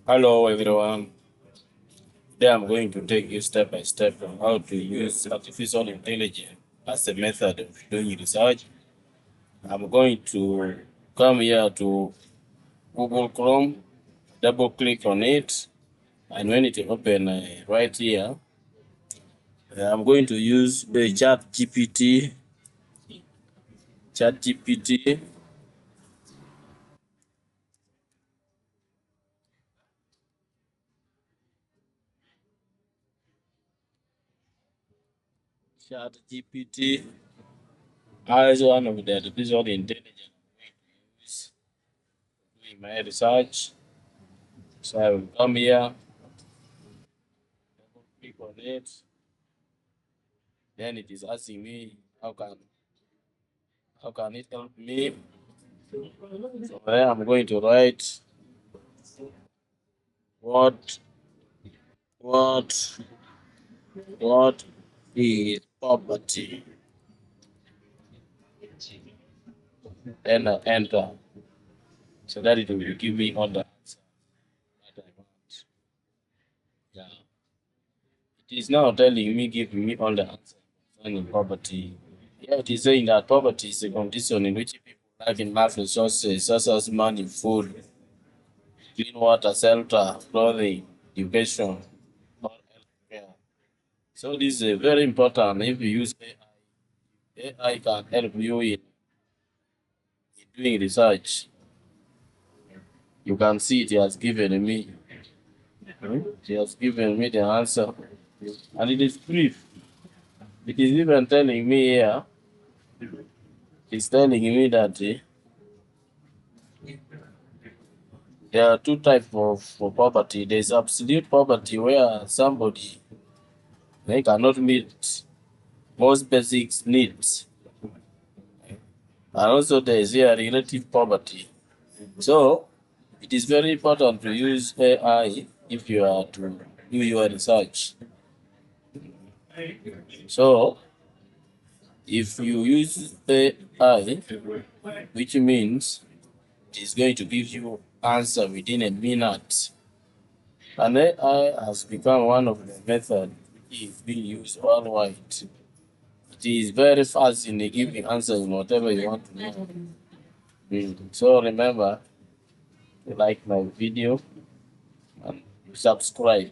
Hello everyone. Today I'm going to take you step by step on how to use artificial intelligence as a method of doing research. I'm going to come here to Google Chrome, double click on it, and when it open right here, I'm going to use the ChatGPT, ChatGPT as one of the artificial intelligence use doing my research. So I will come here, double click on it. Then it is asking me how can it help me? So then I'm going to write what what what is poverty? Then I enter so that it will give me all the answer that I want. Yeah. It is now telling me, giving me all the answers concerning poverty. Yeah, it is saying that poverty is a condition in which people lack enough resources such as money, food, clean water, shelter, clothing, education, or healthcare. So this is very important. If you use AI can help you in doing research. You can see it has given me. It has given me the answer. And it is brief. It is even telling me here, it's telling me that there are two types of poverty. There's absolute poverty where somebody they cannot meet most basic needs. And also there is here relative poverty. So it is very important to use AI if you are to do your research. So if you use AI, which means it is going to give you answer within a minute. And AI has become one of the methods which is being used worldwide. It is very fast in giving answer in whatever you want to know. So remember to like my video and subscribe.